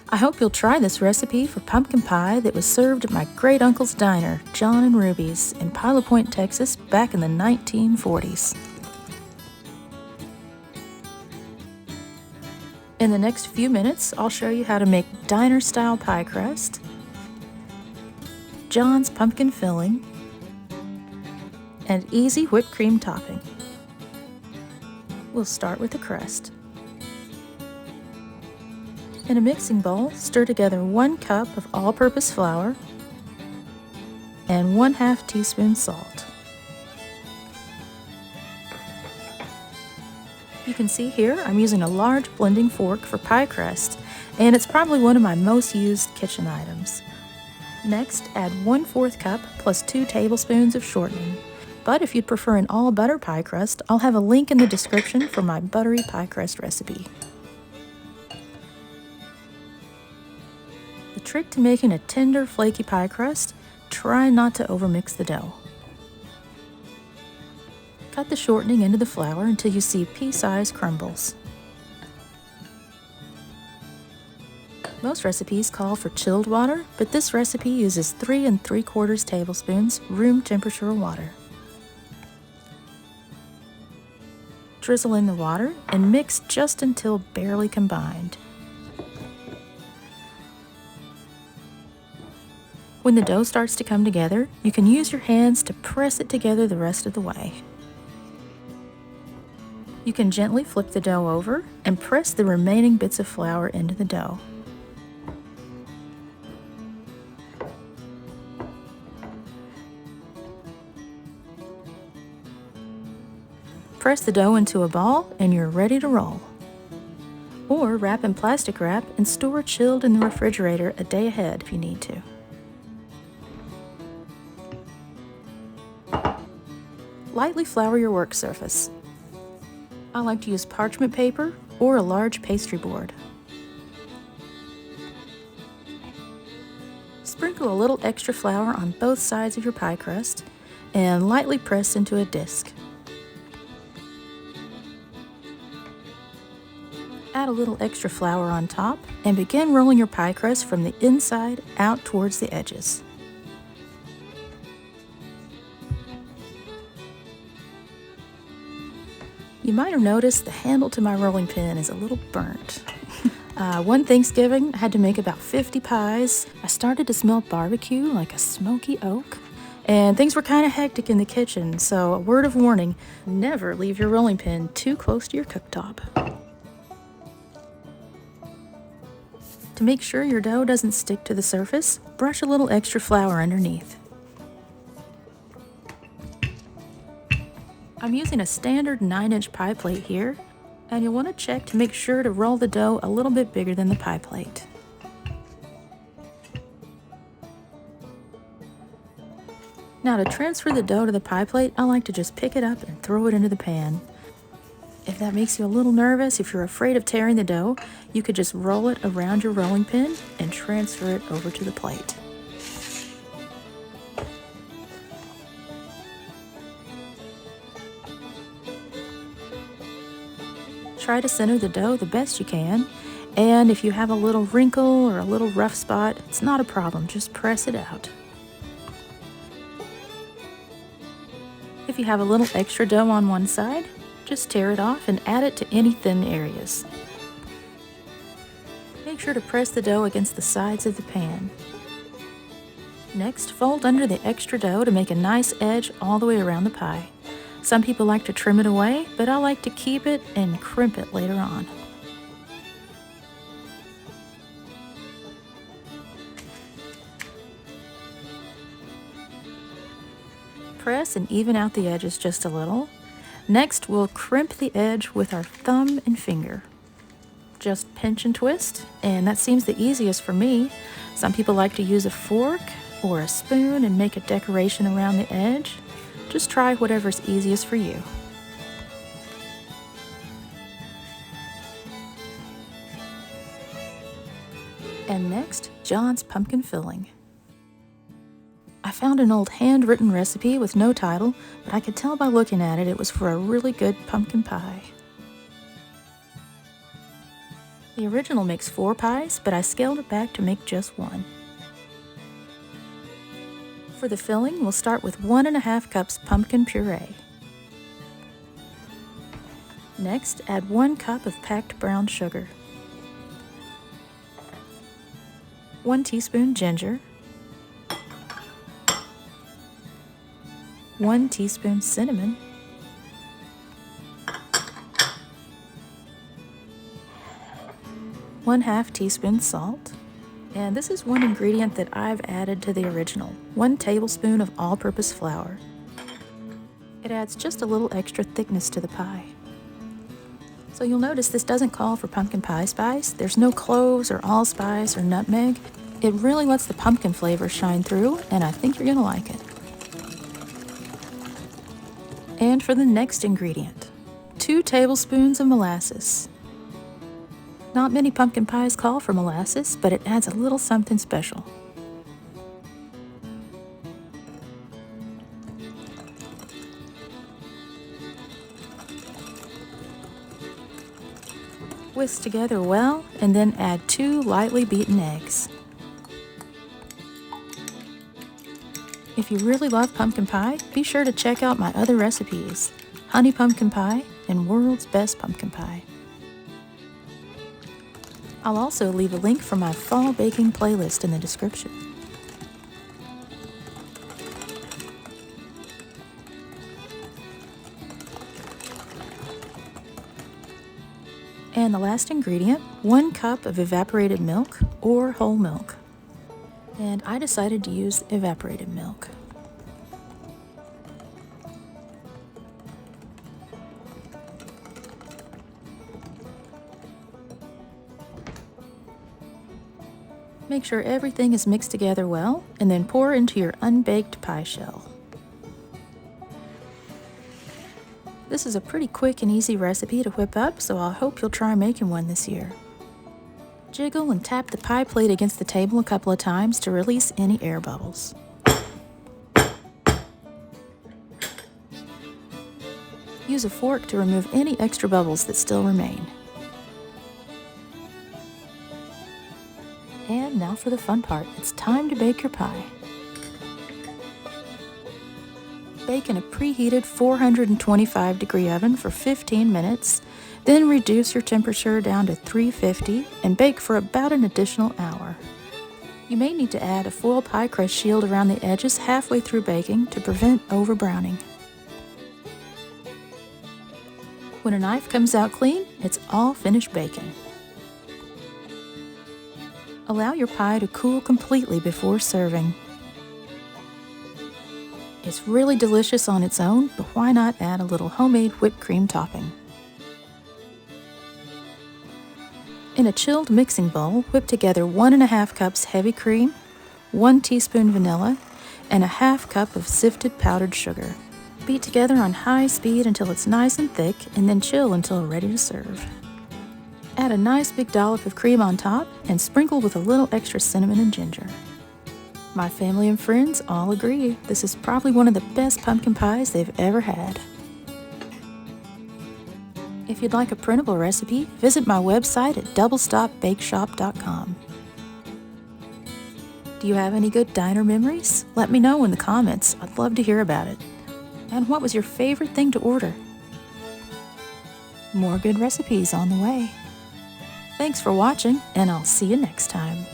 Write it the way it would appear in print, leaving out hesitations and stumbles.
I hope you'll try this recipe for pumpkin pie that was served at my great-uncle's diner, John and Ruby's, in Pilot Point, Texas, back in the 1940s. In the next few minutes, I'll show you how to make diner-style pie crust, John's pumpkin filling, and easy whipped cream topping. We'll start with the crust. In a mixing bowl, stir together 1 cup of all-purpose flour and 1/2 teaspoon salt. You can see here I'm using a large blending fork for pie crust, and it's probably one of my most used kitchen items. Next, add 1/4 cup plus 2 tablespoons of shortening. But if you'd prefer an all-butter pie crust, I'll have a link in the description for my buttery pie crust recipe. The trick to making a tender, flaky pie crust, try not to overmix the dough. Cut the shortening into the flour until you see pea-sized crumbles. Most recipes call for chilled water, but this recipe uses 3 3/4 tablespoons room temperature water. Drizzle in the water and mix just until barely combined. When the dough starts to come together, you can use your hands to press it together the rest of the way. You can gently flip the dough over and press the remaining bits of flour into the dough. Press the dough into a ball and you're ready to roll. Or wrap in plastic wrap and store chilled in the refrigerator a day ahead if you need to. Lightly flour your work surface. I like to use parchment paper or a large pastry board. Sprinkle a little extra flour on both sides of your pie crust and lightly press into a disc. Add a little extra flour on top and begin rolling your pie crust from the inside out towards the edges. You might have noticed the handle to my rolling pin is a little burnt. One Thanksgiving, I had to make about 50 pies. I started to smell barbecue like a smoky oak, and things were kind of hectic in the kitchen, so a word of warning, never leave your rolling pin too close to your cooktop. To make sure your dough doesn't stick to the surface, brush a little extra flour underneath. I'm using a standard 9-inch pie plate here, and you'll want to check to make sure to roll the dough a little bit bigger than the pie plate. Now to transfer the dough to the pie plate, I like to just pick it up and throw it into the pan. If that makes you a little nervous, if you're afraid of tearing the dough, you could just roll it around your rolling pin and transfer it over to the plate. Try to center the dough the best you can, and if you have a little wrinkle or a little rough spot, it's not a problem, just press it out. If you have a little extra dough on one side, just tear it off and add it to any thin areas. Make sure to press the dough against the sides of the pan. Next, fold under the extra dough to make a nice edge all the way around the pie. Some people like to trim it away, but I like to keep it and crimp it later on. Press and even out the edges just a little. Next, we'll crimp the edge with our thumb and finger. Just pinch and twist, and that seems the easiest for me. Some people like to use a fork or a spoon and make a decoration around the edge. Just try whatever's easiest for you. And next, John's pumpkin filling. I found an old handwritten recipe with no title, but I could tell by looking at it it was for a really good pumpkin pie. The original makes 4 pies, but I scaled it back to make just 1. For the filling, we'll start with 1½ cups pumpkin puree. Next, add 1 cup of packed brown sugar, 1 teaspoon ginger, 1 teaspoon cinnamon, 1/2 teaspoon salt, and this is one ingredient that I've added to the original, 1 tablespoon of all-purpose flour. It adds just a little extra thickness to the pie. So you'll notice this doesn't call for pumpkin pie spice. There's no cloves or allspice or nutmeg. It really lets the pumpkin flavor shine through, and I think you're gonna like it. And for the next ingredient, 2 tablespoons of molasses. Not many pumpkin pies call for molasses, but it adds a little something special. Whisk together well, and then add 2 lightly beaten eggs. If you really love pumpkin pie, be sure to check out my other recipes, honey pumpkin pie and world's best pumpkin pie. I'll also leave a link for my fall baking playlist in the description. And the last ingredient, 1 cup of evaporated milk or whole milk. And I decided to use evaporated milk. Make sure everything is mixed together well, and then pour into your unbaked pie shell. This is a pretty quick and easy recipe to whip up, so I hope you'll try making one this year. Jiggle and tap the pie plate against the table a couple of times to release any air bubbles. Use a fork to remove any extra bubbles that still remain. And now for the fun part, it's time to bake your pie. Bake in a preheated 425-degree oven for 15 minutes, then reduce your temperature down to 350 and bake for about an additional hour. You may need to add a foil pie crust shield around the edges halfway through baking to prevent over-browning. When a knife comes out clean, it's all finished baking. Allow your pie to cool completely before serving. It's really delicious on its own, but why not add a little homemade whipped cream topping? In a chilled mixing bowl, whip together 1½ cups heavy cream, 1 teaspoon vanilla, and a ½ cup of sifted powdered sugar. Beat together on high speed until it's nice and thick, and then chill until ready to serve. Add a nice big dollop of cream on top and sprinkle with a little extra cinnamon and ginger. My family and friends all agree this is probably one of the best pumpkin pies they've ever had. If you'd like a printable recipe, visit my website at doublestopbakeshop.com. Do you have any good diner memories? Let me know in the comments. I'd love to hear about it. And what was your favorite thing to order? More good recipes on the way. Thanks for watching, and I'll see you next time.